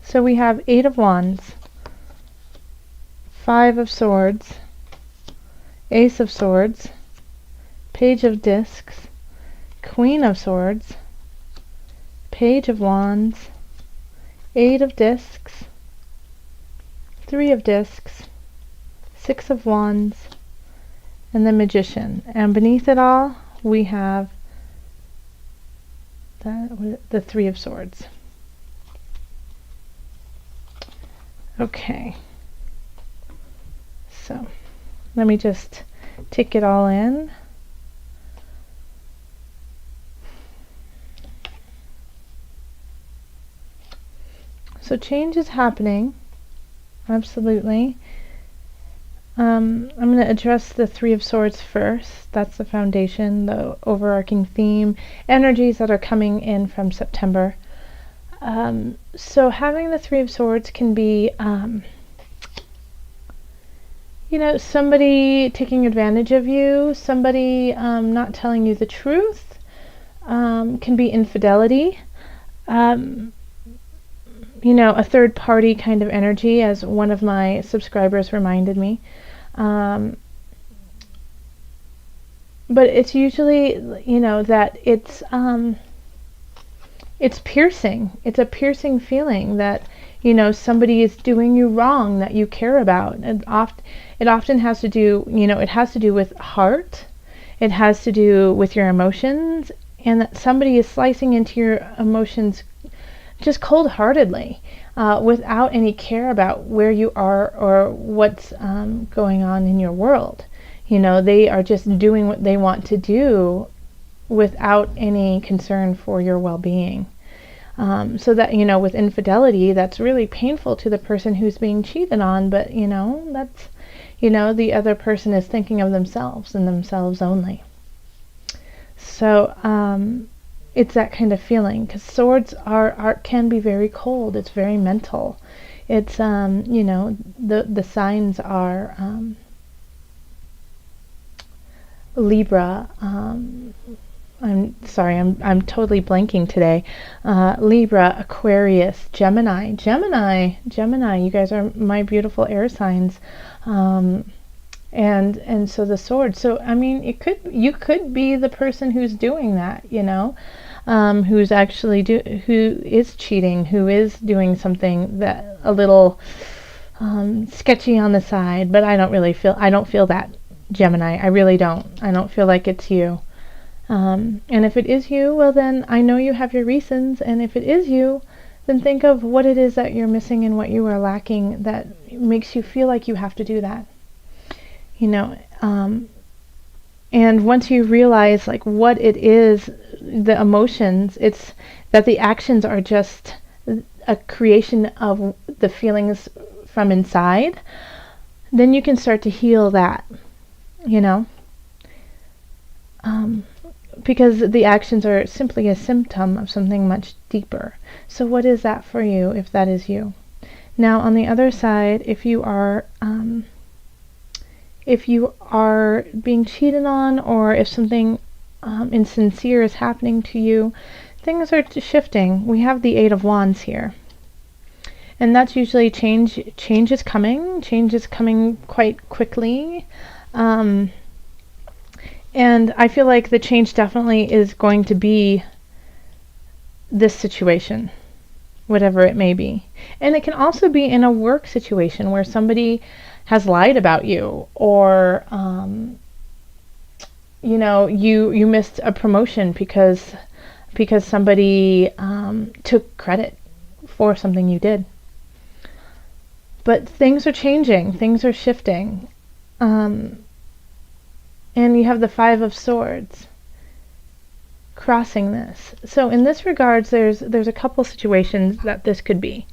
So we have 8 of Wands, 5 of Swords, Ace of Swords, Page of Discs, Queen of Swords, Page of Wands, 8 of Discs, 3 of Discs, 6 of Wands, and the Magician. And beneath it all, we have the 3 of Swords. Okay. So, let me just take it all in. So change is happening, absolutely. I'm going to address the 3 of Swords first. That's the foundation, the overarching theme, energies that are coming in from September. So having the 3 of Swords can be, somebody taking advantage of you, somebody not telling you the truth, can be infidelity. A third party kind of energy, as one of my subscribers reminded me. But it's usually, that it's piercing. It's a piercing feeling that, somebody is doing you wrong that you care about. It often has to do, it has to do with heart. It has to do with your emotions, and that somebody is slicing into your emotions just cold-heartedly, without any care about where you are or what's going on in your world. They are just doing what they want to do without any concern for your well-being. So that, with infidelity, that's really painful to the person who's being cheated on, but, that's, the other person is thinking of themselves and themselves only. So, it's that kind of feeling, because swords can be very cold. It's very mental. It's the signs are Libra. I'm sorry, I'm totally blanking today. Libra, Aquarius, Gemini. You guys are my beautiful air signs. And so the sword. So I mean, you could be the person who's doing that, who's actually who is cheating, who is doing something that a little sketchy on the side. But I don't feel that, Gemini. I really don't. I don't feel like it's you. And if it is you, well then I know you have your reasons. And if it is you, then think of what it is that you're missing and what you are lacking that makes you feel like you have to do that. And once you realize like what it is, the emotions, it's that the actions are just a creation of the feelings from inside, then you can start to heal that, because the actions are simply a symptom of something much deeper. So what is that for you, if that is you? Now on the other side, if you are being cheated on, or if something insincere is happening to you, things are shifting. We have the 8 of Wands here. And that's usually change is coming. Change is coming quite quickly. And I feel like the change definitely is going to be this situation, whatever it may be. And it can also be in a work situation where somebody has lied about you, or you missed a promotion because somebody took credit for something you did. But things are changing, things are shifting, and you have the 5 of Swords crossing this. So in this regards, there's a couple situations that this could be.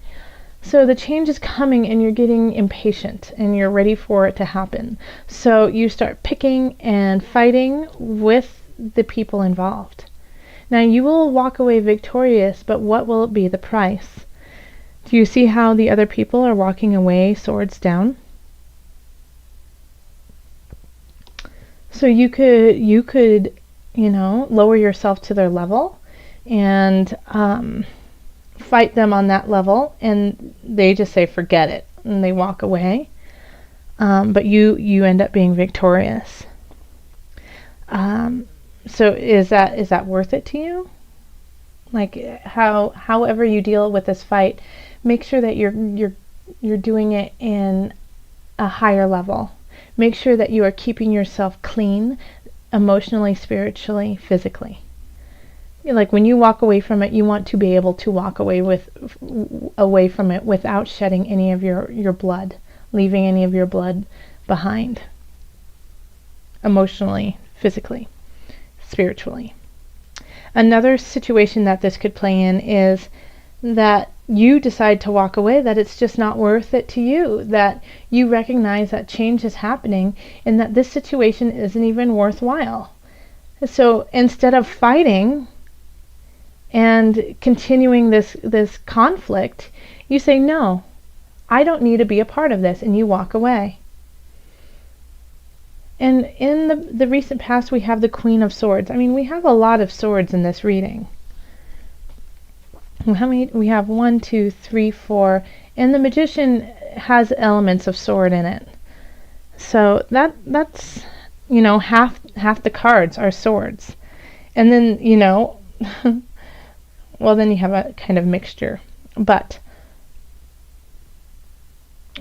So the change is coming and you're getting impatient and you're ready for it to happen. So you start picking and fighting with the people involved. Now you will walk away victorious, but what will be the price? Do you see how the other people are walking away swords down? So you could, lower yourself to their level and fight them on that level, and they just say forget it, and they walk away. But you end up being victorious. So is that worth it to you? Like, however you deal with this fight, make sure that you're doing it in a higher level. Make sure that you are keeping yourself clean, emotionally, spiritually, physically. Like, when you walk away from it, you want to be able to walk away from it without shedding any of your blood, leaving any of your blood behind, emotionally, physically, spiritually. Another situation that this could play in is that you decide to walk away, that it's just not worth it to you, that you recognize that change is happening and that this situation isn't even worthwhile. So instead of fighting and continuing this conflict, you say, no, I don't need to be a part of this, and you walk away. And in the recent past, we have the Queen of Swords. I mean, we have a lot of swords in this reading. How many? We have 1, 2, 3, 4, and the Magician has elements of sword in it. So that's half the cards are swords, and then well, then you have a kind of mixture. But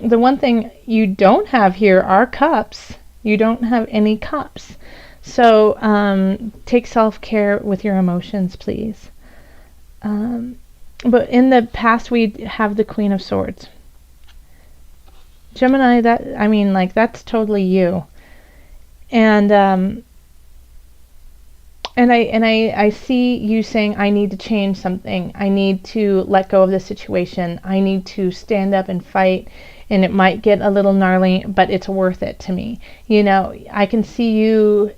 the one thing you don't have here are cups. You don't have any cups. So take self-care with your emotions, please. But in the past, we have the Queen of Swords. Gemini, that's totally you. And I see you saying, I need to change something. I need to let go of this situation. I need to stand up and fight. And it might get a little gnarly, but it's worth it to me. I can see you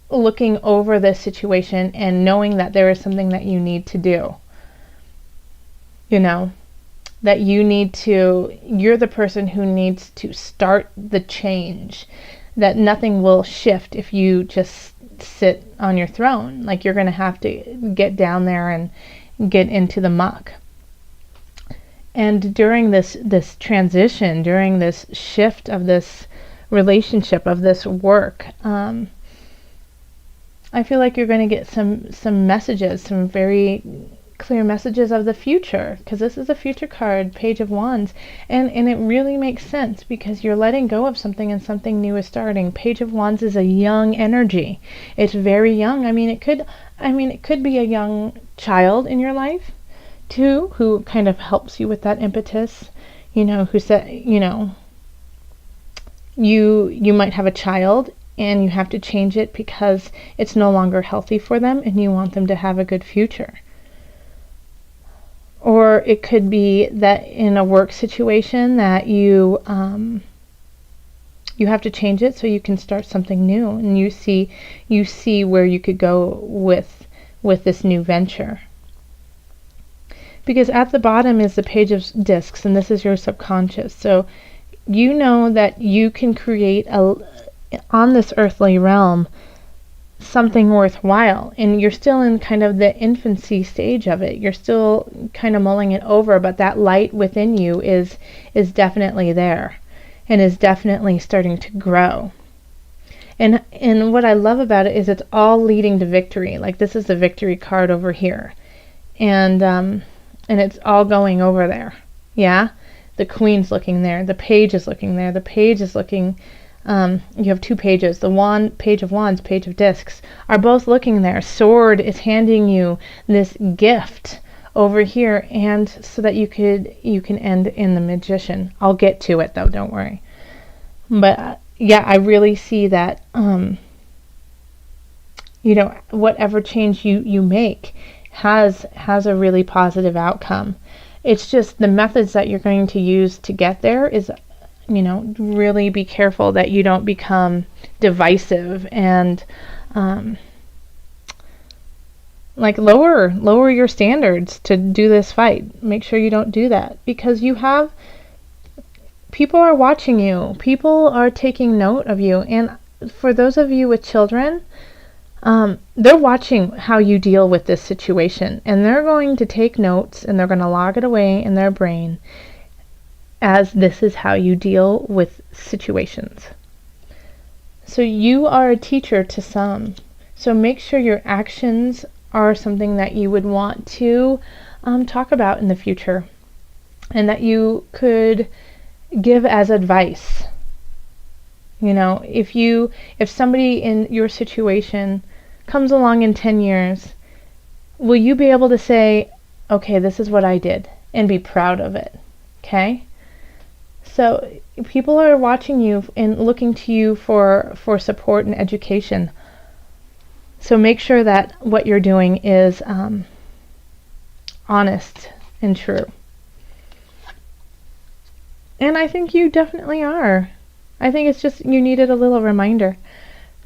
looking over this situation and knowing that there is something that you need to do. That you're the person who needs to start the change. That nothing will shift if you just sit on your throne. Like, you're going to have to get down there and get into the muck. And during this transition, during this shift of this relationship, of this work, I feel like you're going to get some messages, some very clear messages of the future, because this is a future card, Page of Wands, and it really makes sense because you're letting go of something and something new is starting. Page of Wands is a young energy. It's very young. It could be a young child in your life too, who kind of helps you with that impetus, who said, you might have a child and you have to change it because it's no longer healthy for them and you want them to have a good future. Or it could be that in a work situation that you have to change it so you can start something new, and you see where you could go with this new venture. Because at the bottom is the Page of Discs, and this is your subconscious. So you know that you can create on this earthly realm something worthwhile, and you're still in kind of the infancy stage of it. You're still kind of mulling it over, but that light within you is definitely there and is definitely starting to grow. And what I love about it is it's all leading to victory. Like, this is the victory card over here, and it's all going over there. Yeah, the Queen's looking there, the Page is looking there, the Page is looking. You have two pages. The Page of Wands, Page of Discs are both looking there. Sword is handing you this gift over here, and so that you can end in the Magician. I'll get to it though, don't worry. But yeah, I really see that whatever change you make has a really positive outcome. It's just the methods that you're going to use to get there is, really be careful that you don't become divisive and lower your standards to do this fight. Make sure you don't do that, because people are watching you. People are taking note of you. And for those of you with children, they're watching how you deal with this situation, and they're going to take notes and they're going to log it away in their brain as this is how you deal with situations. So you are a teacher to some. So make sure your actions are something that you would want to talk about in the future, and that you could give as advice. You know, if somebody in your situation comes along in 10 years, will you be able to say, okay, this is what I did, and be proud of it? Okay? So people are watching you and looking to you for support and education. So make sure that what you're doing is honest and true. And I think you definitely are. I think it's just you needed a little reminder.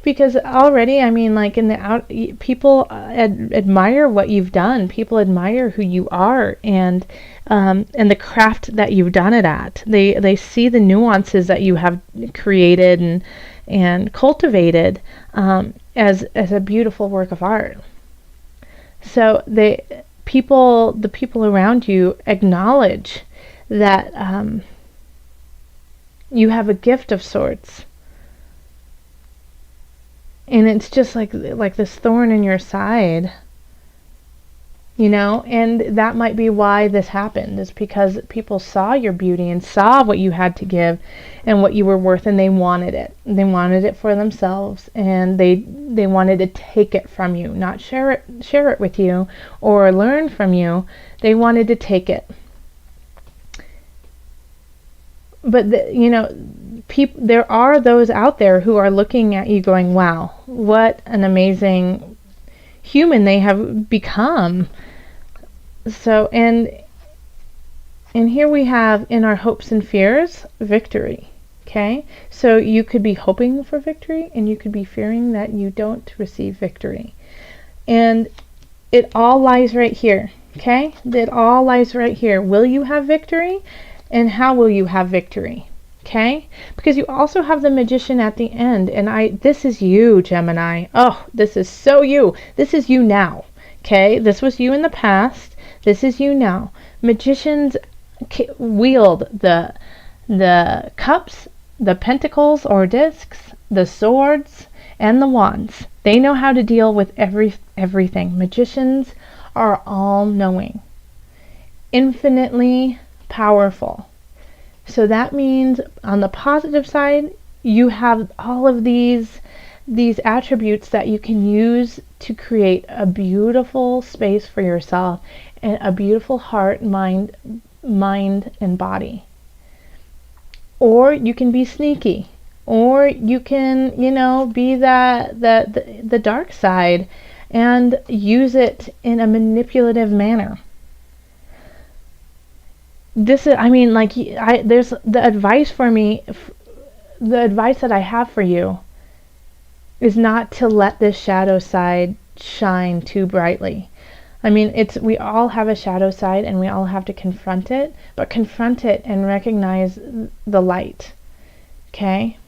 Because already, I mean, like in the out, people admire what you've done. People admire who you are, and the craft that you've done it at. They see the nuances that you have created and cultivated as a beautiful work of art. So the people around you acknowledge that you have a gift of sorts. And it's just like this thorn in your side, you know, and that might be why this happened, is because people saw your beauty and saw what you had to give and what you were worth, and they wanted it. They wanted it for themselves, and they wanted to take it from you, not share it with you or learn from you. They wanted to take it. But you know, there are those out there who are looking at you going, wow, what an amazing human they have become. So, and here we have in our hopes and fears, victory. Okay? So you could be hoping for victory, and you could be fearing that you don't receive victory. And it all lies right here. Okay? It all lies right here. Will you have victory? And how will you have victory? Okay? Because you also have the Magician at the end. And this is you, Gemini. Oh, this is so you. This is you now. Okay? This was you in the past. This is you now. Magicians wield the cups, the pentacles or discs, the swords, and the wands. They know how to deal with everything. Magicians are all-knowing. Infinitely powerful. So that means on the positive side, you have all of these attributes that you can use to create a beautiful space for yourself and a beautiful heart, mind and body. Or you can be sneaky, or you can, you know, be the dark side and use it in a manipulative manner. This is, I mean, like, there's the advice for me, the advice that I have for you is not to let this shadow side shine too brightly. I mean, we all have a shadow side, and we all have to confront it, but confront it and recognize the light. Okay?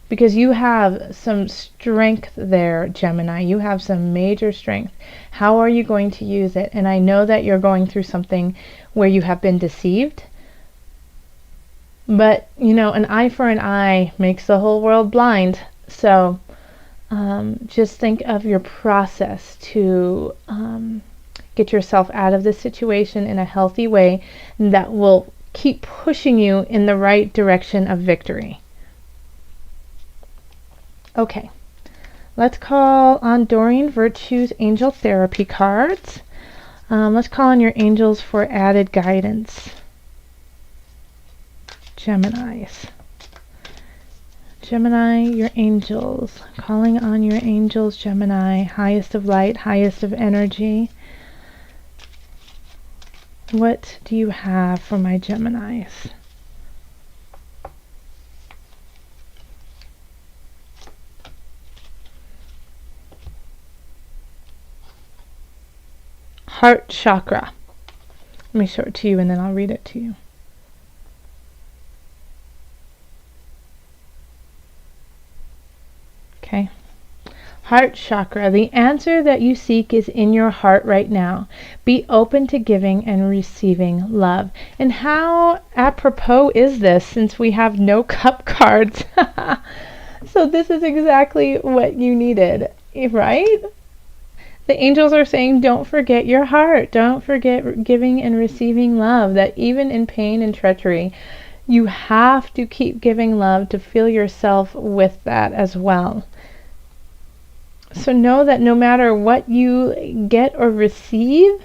Because you have some strength there, Gemini. You have some major strength. How are you going to use it? And I know that you're going through something where you have been deceived. But, you know, an eye for an eye makes the whole world blind. So just think of your process to get yourself out of this situation in a healthy way that will keep pushing you in the right direction of victory. Okay, let's call on Doreen Virtue's Angel Therapy cards. Let's call on your angels for added guidance. Geminis. Gemini, your angels. Calling on your angels, Gemini. Highest of light, highest of energy. What do you have for my Geminis? Heart chakra. Let me show it to you and then I'll read it to you. Okay. Heart chakra. The answer that you seek is in your heart right now. Be open to giving and receiving love. And how apropos is this since we have no cup cards? So this is exactly what you needed, right? The angels are saying, don't forget your heart. Don't forget giving and receiving love. That even in pain and treachery, you have to keep giving love to fill yourself with that as well. So know that no matter what you get or receive,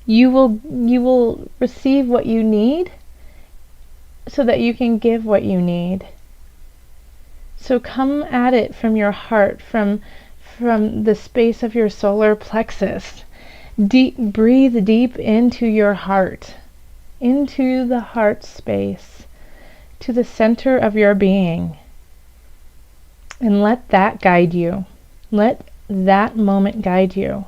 you will receive what you need so that you can give what you need. So come at it from your heart, from the space of your solar plexus. Breathe deep into your heart, into the heart space, to the center of your being. And let that guide you. Let that moment guide you.